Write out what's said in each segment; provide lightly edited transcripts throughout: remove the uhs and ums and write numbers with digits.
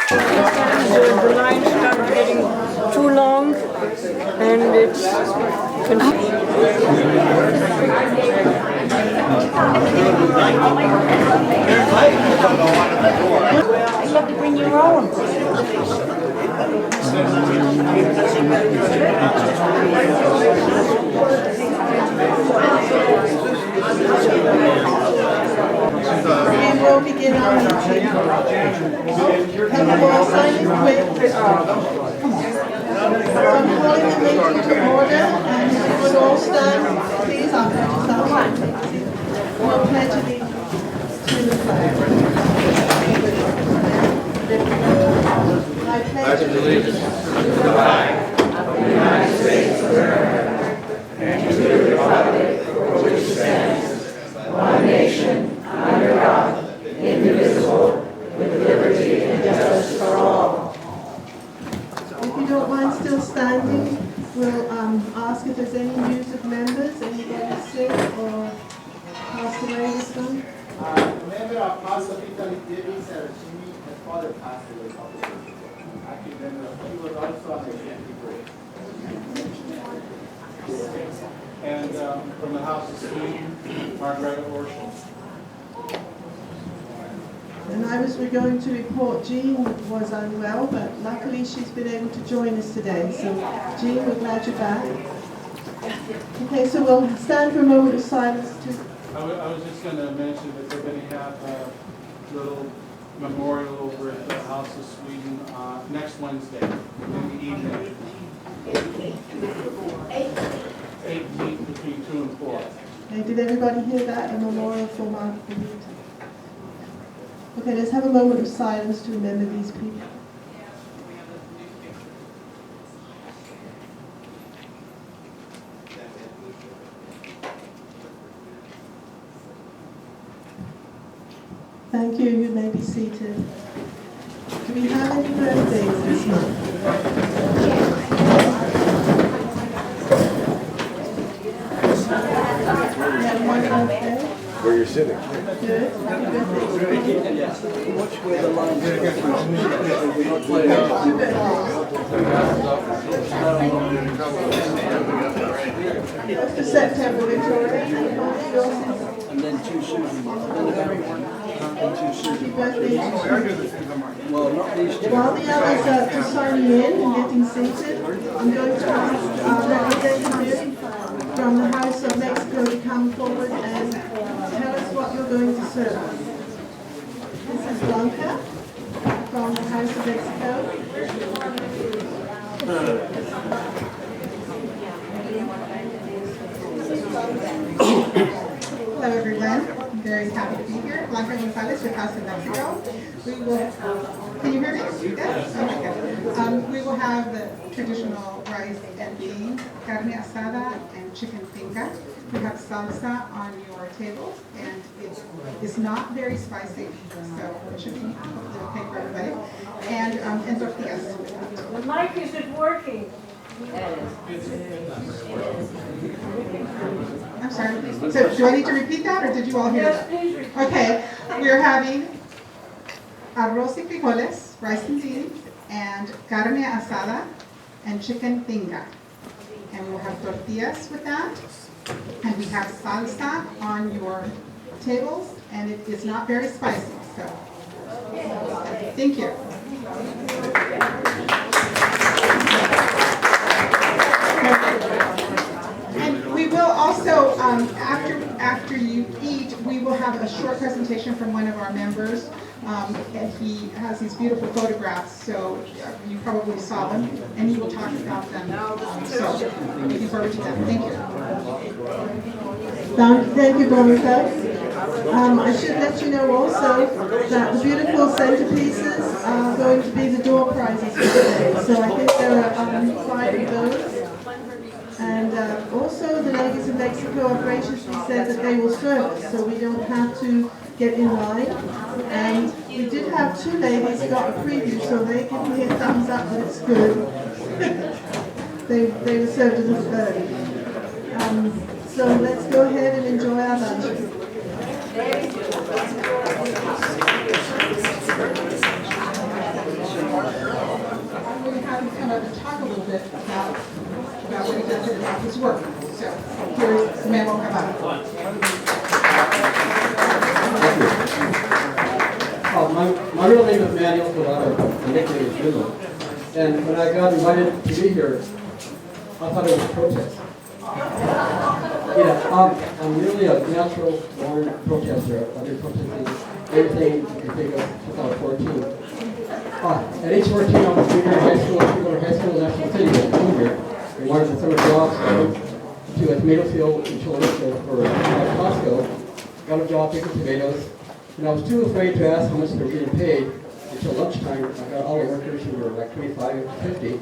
The line started getting too long and it's confusing. You have to bring your own. And we'll begin our meeting. Can you all sign in quick? Come on. So I'm calling the meeting to order, and if you would all stand, please, I'll pledge yourself. We'll pledge allegiance to the flag. I pledge allegiance to the flag of the United States of America and to the republic for which it stands, one nation, under God, indivisible, with liberty and justice for all. don't mind still standing, we'll ask if there's any news of members, anybody sick or passed away this month. Remember our pastor Peter Davis, her father passed away a couple of years ago. I can remember he was also on the family break. And from the House of Sweden, Margaret Orschel. And I was going to report Jean was unwell, but luckily she's been able to join us today. So Jean, we're glad you're back. Okay, so we'll stand for a moment of silence to... I was just going to mention that they're going to have a little memorial over at the House of Sweden next Wednesday in the evening. 18 between 2 and 4. Okay, did everybody hear that? A memorial for Margaret Benita. Okay, let's have a moment of silence to remember these people. Thank you. You may be seated. Do we have any birthdays this month? We have one birthday. Where you're sitting. Good. Happy birthday. Watch where the lines go. We're not playing. Two birthdays. First of September, Victoria. And then 2 Susan. And 2 Susan. Happy birthday to you. Well, not these two. While the others are just signing in and getting seated, I'm going to ask our representative from the House of Mexico to come forward and tell us what you're going to serve. This is Blanca from the House of Mexico. Hello everyone, I'm very happy to be here. Blanca Gonzalez with House of Mexico. We will, can you hear me? Yes? Oh my God. We will have the traditional rice and beans, carne asada and chicken finca. We have salsa on your table and it is not very spicy, so it should be okay for everybody. And tortillas with that. The mic isn't working. I'm sorry. So do I need to repeat that or did you all hear Yes, that? please repeat. Okay, we're having arroz y frijoles, rice and beans, and carne asada, and chicken tinga. And we'll have tortillas with that. And we have salsa on your tables, and it is not very spicy, so. Thank you. And we will also, after you eat, we will have a short presentation from one of our members. And he has these beautiful photographs, so you probably saw them, and he will talk about them. So looking forward to that. Thank you. Thank you, Blanca. I should let you know also that the beautiful centerpieces are going to be the door prizes for today. So I think there are 5 of those. And also the ladies in Mexico have graciously said that they will serve us, so we don't have to get in line. And we did have 2 ladies who got a preview, so they give me a thumbs up that it's good. they were served a little early. So let's go ahead and enjoy our lunch. We have him come up and talk a little bit about what he does and about his work. So here's the memo about it. My real name is Manuel Colado. My nickname is Lilo. And when I got invited to be here, I thought it was a protest. Yeah, I'm really a natural-born protester. I've been protesting everything you can think of since I was 14. At age 14, I was a junior in high school. I was going to high school in National City as a junior. We wanted the summer jobs to a tomato field in Chilliwack for Costco. Got a job picking tomatoes. And I was too afraid to ask how much they were getting paid until lunchtime. I got all the workers who were like 25 to 50,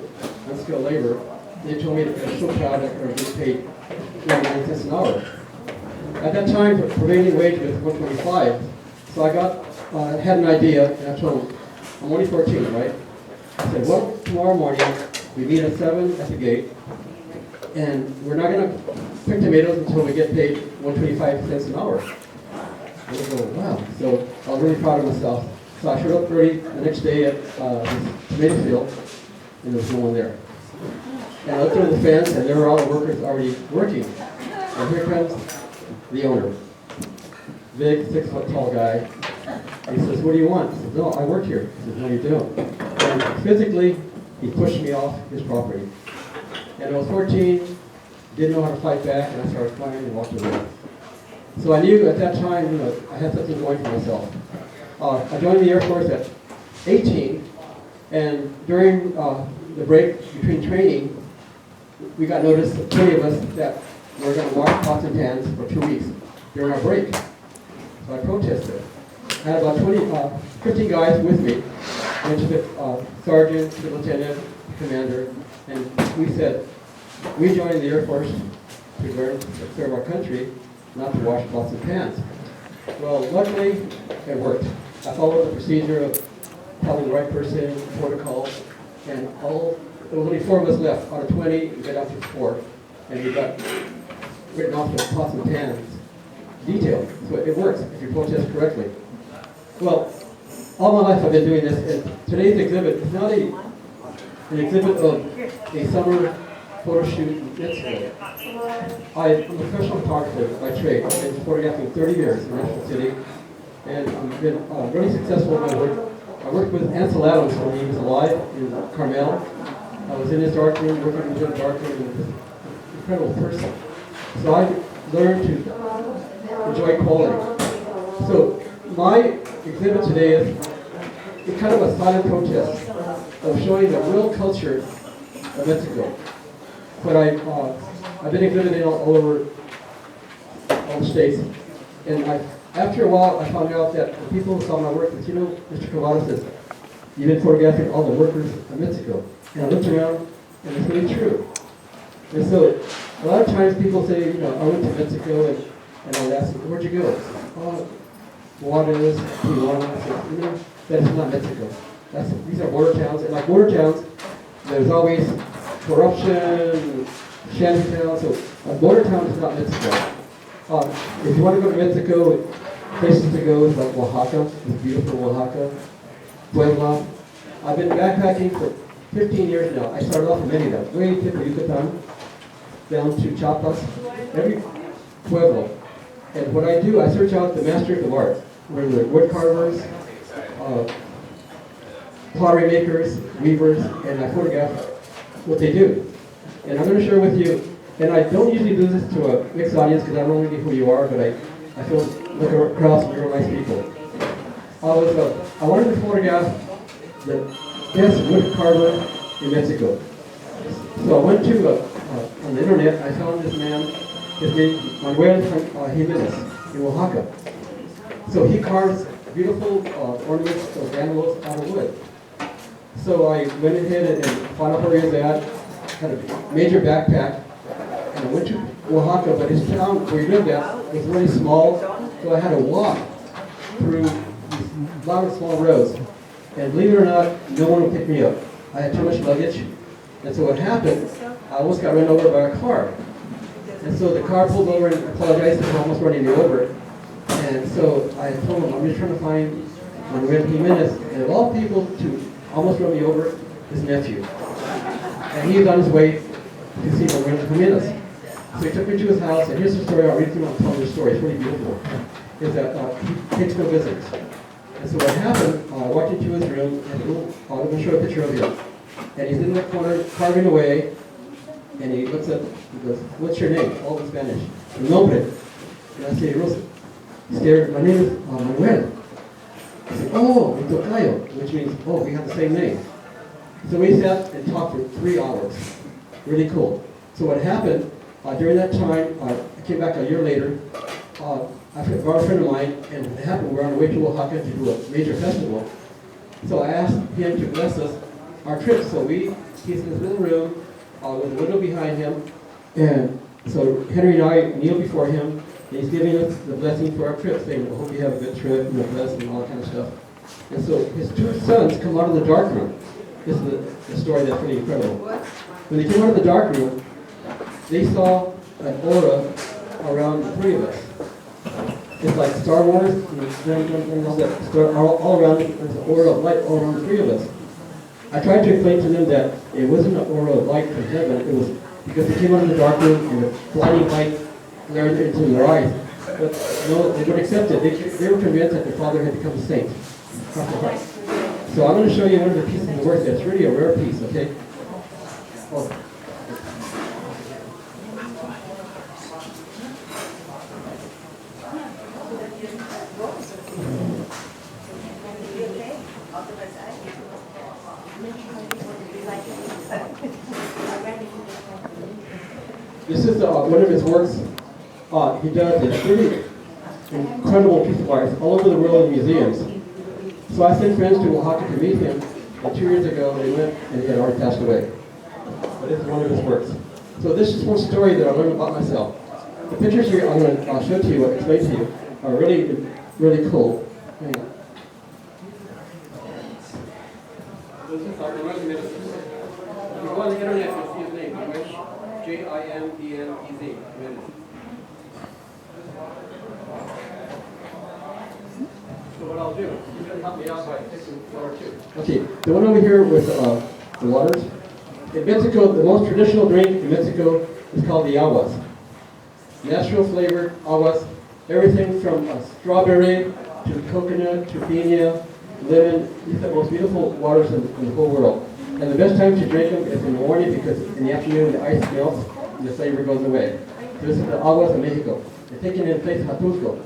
unskilled labor. They told me that they're so proud that they're getting paid 99 cents an hour. At that time, the prevailing wage was $1.25. So I had an idea, and I told them, I'm only 14, right? I said, well, tomorrow morning, We meet at 7 at the gate, and we're not gonna pick tomatoes until we get paid 125 cents an hour. And I go, wow. So I was really proud of myself. So I showed up early the next day at this tomato field, and there was no one there. And I looked over the fence, and there were all the workers already working. And here comes the owner. Big, 6-foot tall guy. And he says, what do you want? I said, no, I work here. He says, no, you don't. And physically, he pushed me off his property. And I was 14, didn't know how to fight back, and I started crying and walked away. So I knew at that time, you know, I had something going for myself. I joined the Air Force at 18, and during the break between training, we got notice, 20 of us, that we were going to wash pots and pans for 2 weeks during our break. So I protested. I had about 15 guys with me, went to the sergeant, the lieutenant, commander, and we said, we joined the Air Force to learn to serve our country, not to wash pots and pans. Well, luckily, it worked. I followed the procedure of telling the right person, protocol, and there was only 4 of us left. Out of 20, we got out to 4, and we got written off the pots and pans detail. So it works if you protest correctly. Well, all my life I've been doing this, and today's exhibit is not an exhibit of a summer photo shoot in Mexico. I'm a professional photographer by trade. I've been photographing 30 years in National City, and I've been really successful in my work. I worked with Ansel Adams when he was alive in Carmel. I was in his darkroom, working with his darkroom, and he was an incredible person. So I learned to enjoy quality. So my exhibit today is kind of a silent protest of showing the real culture of Mexico. But I've been exhibiting all over all the states, and after a while I found out that the people who saw my work, you know, Mr. Cavada says, you've been photographing all the workers of Mexico. And I looked around, and it's really true. And so a lot of times people say, you know, I went to Mexico, and I'll ask them, where'd you go? Oh, Juarez, Tijuana. I said, you know, that's not Mexico. These are border towns, and like border towns, there's always corruption, shanty towns, so a border town is not Mexico. If you want to go to Mexico, places to go is like Oaxaca, it's beautiful Oaxaca, Puebla. I've been backpacking for 15 years now. I started off in Merida, way tip of Yucatan, down to Chiapas, every pueblo. And what I do, I search out the masters of art, where they're wood carvers, pottery makers, weavers, and I photograph what they do. And I'm going to share with you, and I don't usually do this to a mixed audience because I don't know who you are, but I feel like a crowd of real nice people. I wanted to photograph the best wood carver in Mexico. So I went to, on the internet, I found this man, his name is Manuel Jimenez in Oaxaca. So he carves beautiful ornaments of animals out of wood. So I went ahead and found out where he was at, had a major backpack, and I went to Oaxaca, but his town where he lived at was really small, so I had to walk through these lot of small roads. And believe it or not, no one would pick me up. I had too much luggage, and so what happened, I almost got run over by a car. And so the car pulled over and apologized for almost running me over. And so I told him, I'm just trying to find Manuel Jimenez, and of all people to almost run me over, his nephew. And he was on his way to see Manuel Jimenez. So he took me to his house, and here's the story. I'll read through and tell you the story. It's really beautiful. Is that he takes no visitors. And so what happened, I walked into his room, and I'm going to show a picture of him. And he's in the corner carving away, and he looks up, he goes, what's your name? All in Spanish. Nombre. And I say, Rosa. He stared, my name is Manuel. I said, oh, mi tocayo, which means, oh, we have the same name. So we sat and talked for 3 hours. Really cool. So what happened, during that time, I came back a year later, I brought a friend of mine, and what happened, we were on our way to Oaxaca to do a major festival. So I asked him to bless us our trip. So he's in this little room with a window behind him, and so Henry and I kneel before him, and he's giving us the blessing for our trip, saying, I hope you have a good trip, blessed, and all that kind of stuff. And so his 2 sons come out of the dark room, this is the story that's pretty incredible. When they came out of the dark room, they saw an aura around the three of us. It's like Star Wars, and all that, all around, there's an aura of light all around the three of us. I tried to explain to them that it wasn't an aura of light from heaven, it was because they came out of the dark room and the blinding light glared into their eyes. But no, they wouldn't accept it. They were convinced that their father had become a saint. So I'm going to show you one of the pieces of work that's really a rare piece, okay? Oh. This is one of his works. He does a really incredible piece of art all over the world in museums. So I sent friends to Oaxaca to meet him, and 2 years ago they went and he had already passed away. But this is one of his works. So this is one story that I learned about myself. The pictures here I'll show to you, explain to you, are really, really cool. Hang on. This is Dr. If you go on the internet, you'll see his name, Jimdemez. So what I'll do, you're going to help me out by picking one or two. Okay, the one over here with the waters. In Mexico, the most traditional drink in Mexico is called the aguas. Natural flavored aguas, everything from strawberry to coconut to piña, lemon. These are the most beautiful waters in the whole world. And the best time to drink them is in the morning because in the afternoon the ice melts and the flavor goes away. So this is the aguas of Mexico. They're taken in place of Hatusco,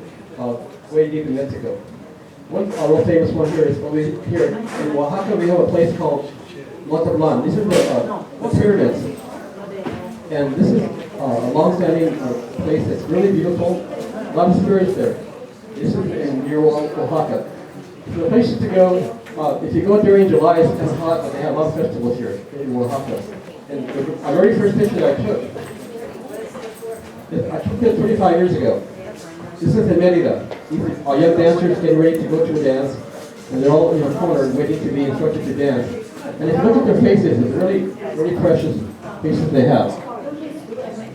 way deep in Mexico. One real famous one here is over here. In Oaxaca we have a place called Montablan. These are the pyramids. And this is a long-standing place that's really beautiful. A lot of spirits there. This is in near Oaxaca. So the places to go, if you go during July, it's kind of hot, but they have a lot of festivals here in Oaxaca. And the very first picture that I took it 25 years ago. This is in Merida. These are young dancers getting ready to go to a dance, and they're all in a corner waiting to be instructed to dance. And if you look at their faces, it's really, really precious faces they have.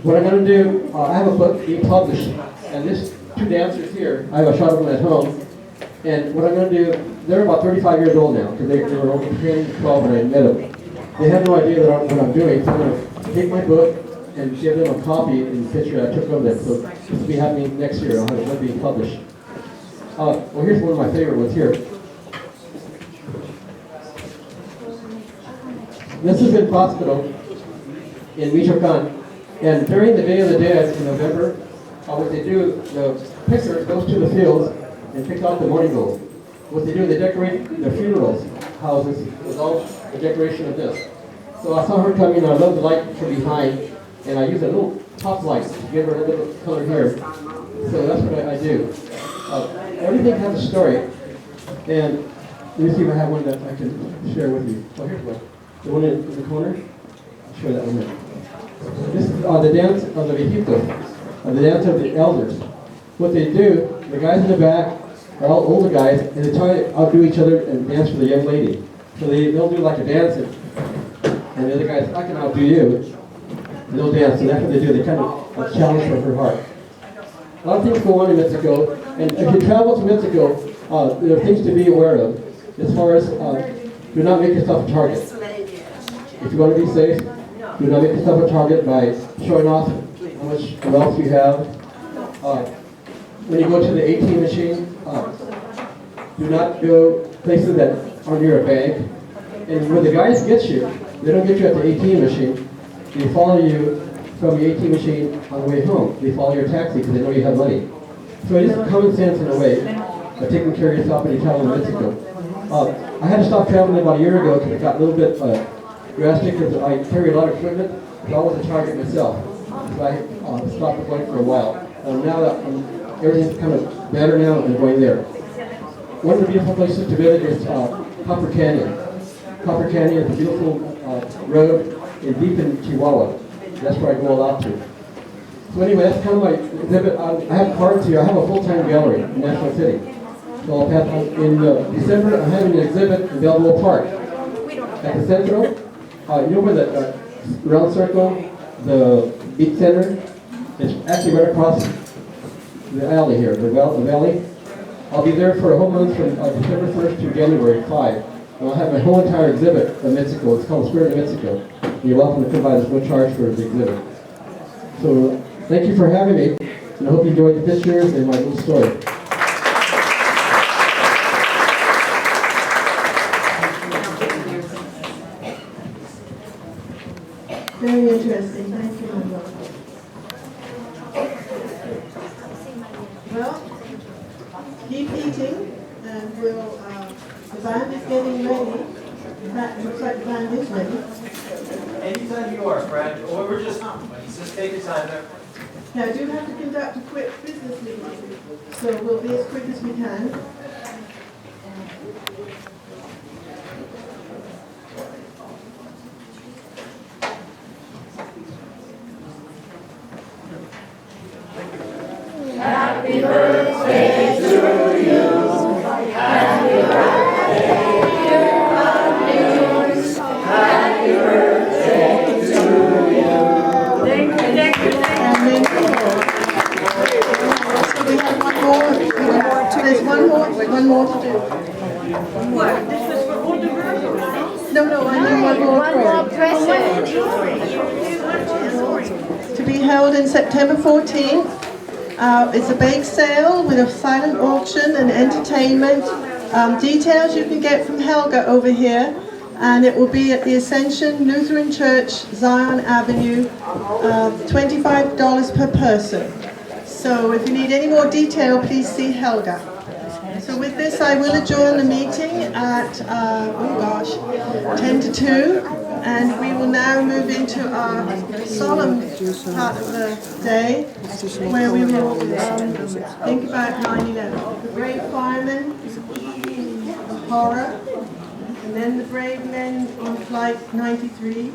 What I'm going to do, I have a book being published, and these two dancers here, I have a shot of them at home. And what I'm going to do, they're about 35 years old now, because they were only 10, 12 when I met them. They have no idea what I'm doing, so I'm going to take my book and give them a copy in the picture I took of them. So this will be happening next year. I'll have it being published. Well, here's one of my favorite ones here. This is in hospital in Michoacan. And during the Day of the Dead in November, what they do, the picker goes to the fields and picks out the mourning gold. What they do, they decorate their funerals houses with all the decoration of this. So I saw her coming, I love the light from behind, and I use a little top light to give her a little color here. So that's what I do. Everything has a story, and let me see if I have one that I can share with you. Oh, here's one. The one in the corner. I'll show that one here. This is the dance of the viejitos, the dance of the elders. What they do, the guys in the back are all older guys, and they try to outdo each other and dance for the young lady. So they'll do like a dance, and the other guys, I can outdo you. And they'll dance, and that's what they do. They kind of challenge for her heart. A lot of things go on in Mexico, and if you travel to Mexico, there are things to be aware of. As far as, do not make yourself a target. If you want to be safe, do not make yourself a target by showing off how much wealth you have. When you go to the ATM machine, do not go places that are near a bank. And when the guys get you, they don't get you at the ATM machine. They follow you from the ATM machine on the way home. They follow your taxi because they know you have money. So it is common sense in a way of taking care of yourself when you travel in Mexico. I had to stop traveling about a year ago because it got a little bit drastic because I carry a lot of equipment. So I was a target myself. So I stopped going for a while. Now that everything's kind of better now, I'm going there. One of the beautiful places to visit is Copper Canyon. Copper Canyon is a beautiful road deep in Chihuahua. That's where I go a lot to. So anyway, that's kind of my exhibit. I have cards here. I have a full-time gallery in National City. So in December, I'm having an exhibit in Balboa Park. at the Central, you know where the round circle, the beach center? It's actually right across the alley here, the valley. I'll be there for a whole month from December 1st to January 5. And I'll have my whole entire exhibit of Mexico. It's called Spirit of Mexico. You're welcome to come by. There's no charge for the exhibit. So thank you for having me, and I hope you enjoyed the pictures and my little story. Very interesting, thank you, Manuel. Well, keep eating, and we'll, the band is getting ready. In fact, it looks like the band is ready. Anytime you are, Fred, or we're just take your time there. Now, I do have to conduct a quick business meeting, so we'll be as quick as we can. Happy birthday to you. Happy birthday, dear Anus. Happy birthday to you. Thank you. And then so we have one more. There's one more to do. What? This was for all the girls? No, I need one more to be held in September 14th. It's a bake sale with a silent auction and entertainment. Details you can get from Helga over here. And it will be at the Ascension Lutheran Church, Zion Avenue, $25 per person. So if you need any more detail, please see Helga. So with this, I will adjourn the meeting at, 10 to 2. And we will now move into our solemn part of the day, where we will think about 9/11. The brave firemen, the horror, and then the brave men on Flight 93.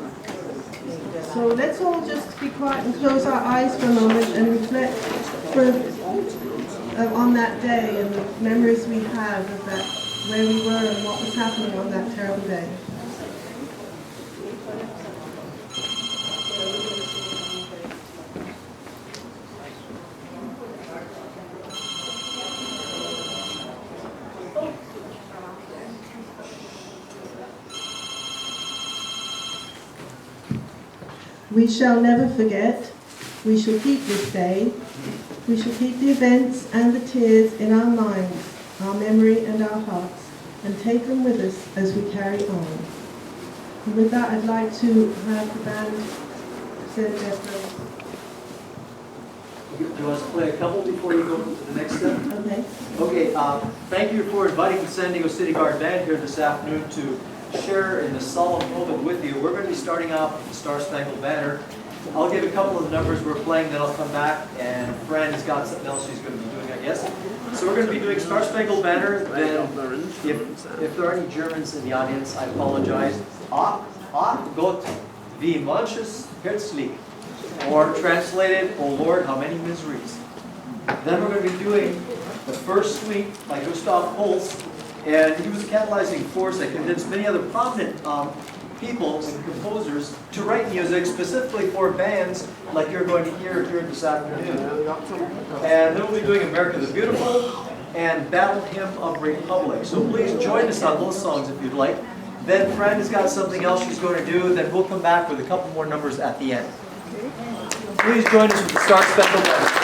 So let's all just be quiet and close our eyes for a moment and reflect on that day and the memories we have of that, where we were and what was happening on that terrible day. We shall never forget. We shall keep this day. We shall keep the events and the tears in our minds, our memory and our hearts, and take them with us as we carry on. And with that, I'd like to have the band present their praise. Do you want us to play a couple before you go to the next step? Okay. Okay, thank you for inviting the San Diego City Guard Band here this afternoon to share in the solemn moment with you. We're going to be starting out with the Star Spangled Banner. I'll give a couple of the numbers we're playing, then I'll come back, and Fran has got something else she's going to be doing, I guess. So we're going to be doing Star Spangled Banner. Then, if there are any Germans in the audience, I apologize. Ach Gott, wie manches Herzlich, or translated, "Oh Lord, how many miseries." Then we're going to be doing the first suite by Gustav Holst, and he was a catalyzing force that convinced many other prominent people and composers to write music specifically for bands like you're going to hear here this afternoon. And then we'll be doing America the Beautiful and Battle Hymn of Republic. So please join us on those songs if you'd like. Then Fran has got something else she's going to do. Then we'll come back with a couple more numbers at the end. Please join us with the Star Spangled Banner.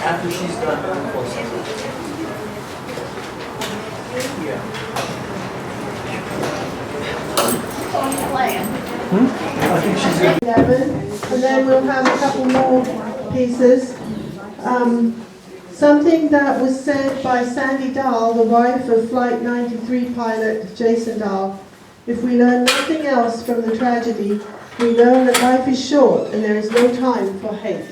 After she's done, we'll close it. I think she's in. 11, and then we'll have a couple more pieces. Something that was said by Sandy Dahl, the wife of Flight 93 pilot Jason Dahl. If we learn nothing else from the tragedy, we learn that life is short and there is no time for hate.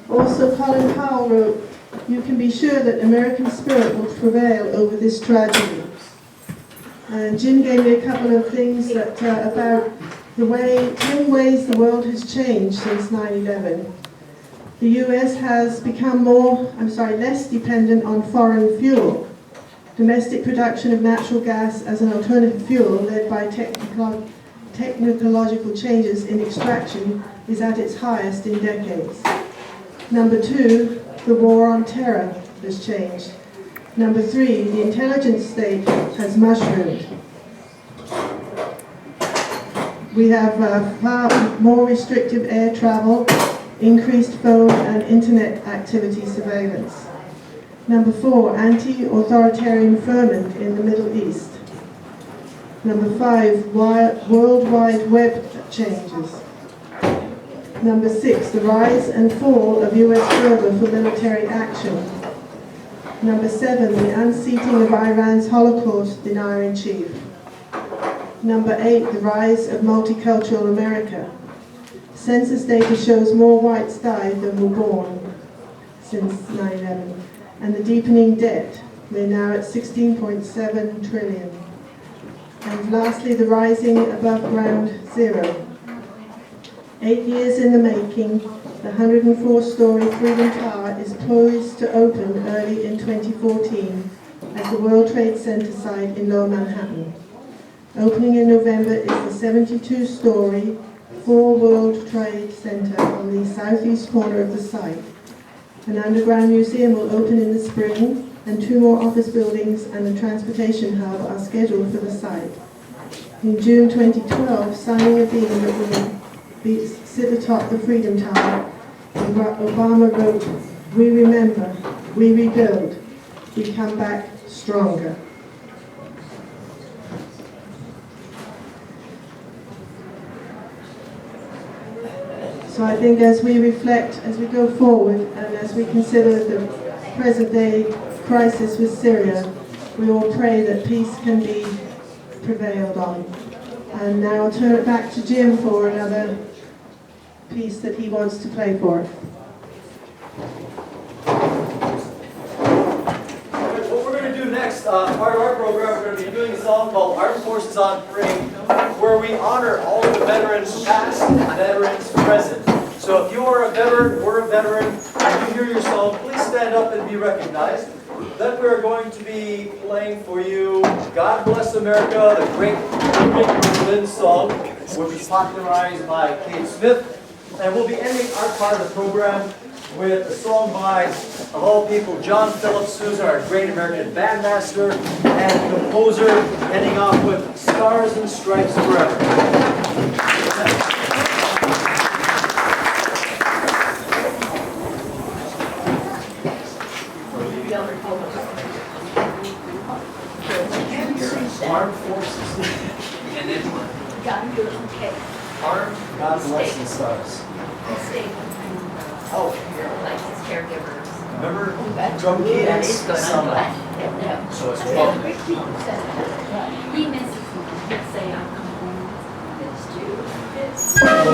Also, Colin Powell wrote, "You can be sure that American spirit will prevail over this tragedy." And Jim gave me a couple of things that about the way, 10 ways the world has changed since 9/11. The US has become less dependent on foreign fuel. Domestic production of natural gas as an alternative fuel, led by technological changes in extraction, is at its highest in decades. Number 2, the war on terror has changed. Number 3, the intelligence state has mushroomed. We have far more restrictive air travel, increased phone and internet activity surveillance. Number 4, anti-authoritarian ferment in the Middle East. Number 5, World Wide Web changes. Number 6, the rise and fall of US fervor for military action. Number 7, the unseating of Iran's Holocaust denier-in-chief. Number 8, the rise of multicultural America. Census data shows more whites died than were born since 9/11. And the deepening debt, we're now at 16.7 trillion. And lastly, the rising above ground zero. 8 years in the making, the 104-story Freedom Tower is poised to open early in 2014 at the World Trade Center site in Lower Manhattan. Opening in November is the 72-story 4 World Trade Center on the southeast corner of the site. An underground museum will open in the spring, and 2 more office buildings and a transportation hub are scheduled for the site. In June 2012, signing a deal that will sit atop the Freedom Tower, Obama wrote, "We remember, we rebuild, we come back stronger." So I think as we reflect, as we go forward, and as we consider the present day crisis with Syria, we all pray that peace can be prevailed on. And now I'll turn it back to Jim for another piece that he wants to play for us. What we're going to do next, part of our program, we're going to be doing a song called Armed Forces on Parade, where we honor all of the veterans past and veterans present. So if you are a veteran, we're a veteran, you hear your song, please stand up and be recognized. Then we're going to be playing for you God Bless America, the great Berlin song, which was popularized by Kate Smith. And we'll be ending our part of the program with a song by, of all people, John Phillips, who's our great American bandmaster and composer, ending off with Stars and Stripes Forever. Armed forces. And then God do it, okay. Armed, God bless the stars. Stay. Oh, Like his caregivers. remember That's drum good. That keys? is good. I'm Summer. glad. So it's Yeah. 12. He misses me. He'll say, I'll come home. It's too.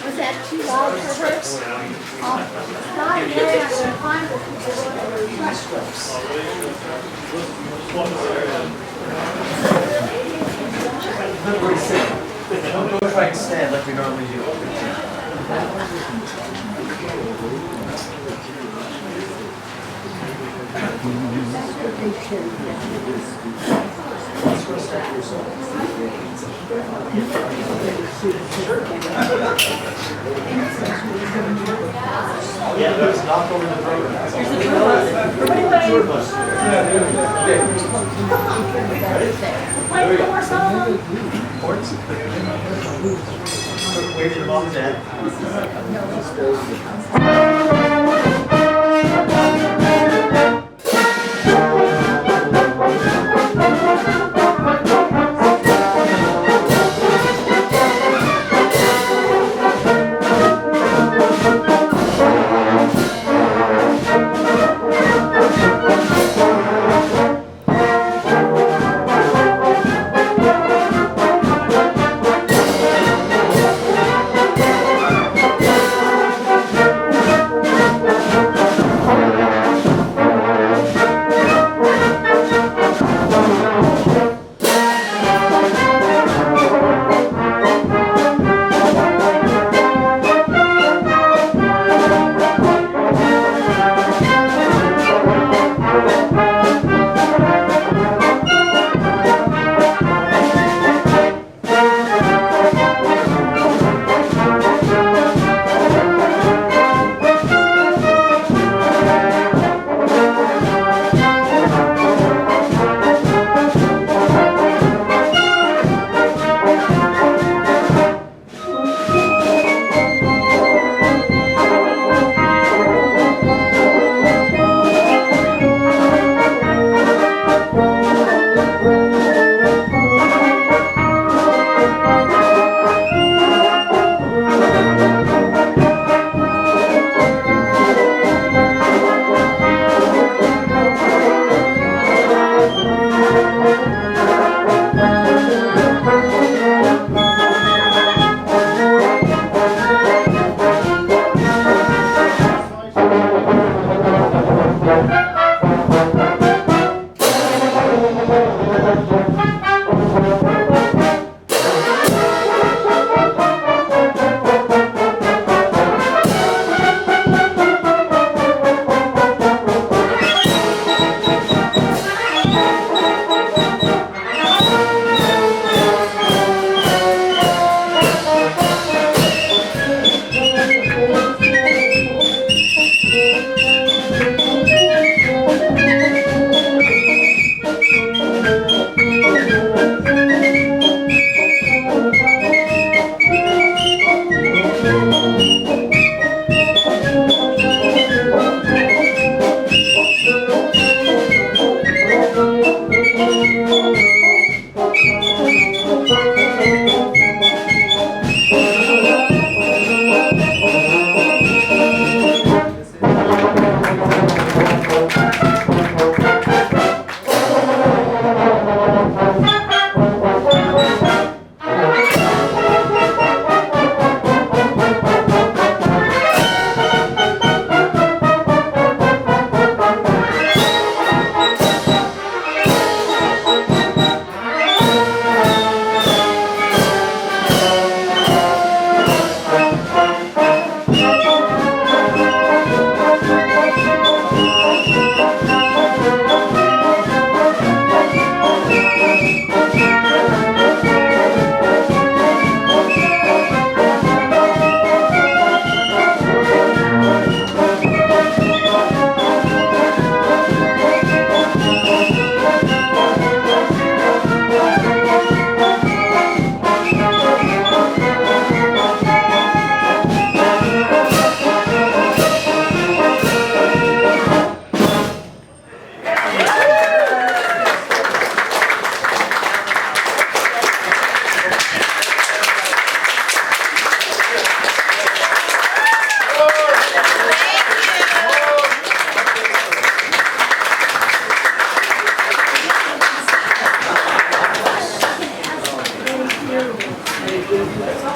Was that too loud for her? Not very, I'm gonna find the Don't go try and stand like we normally do. Yeah, let's knock over the program. Here's the tour bus. There we go. Ports. Wave to the mom and dad.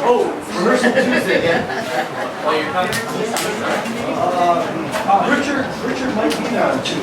Oh, rehearsal Tuesday again. Richard might be there on Tuesday.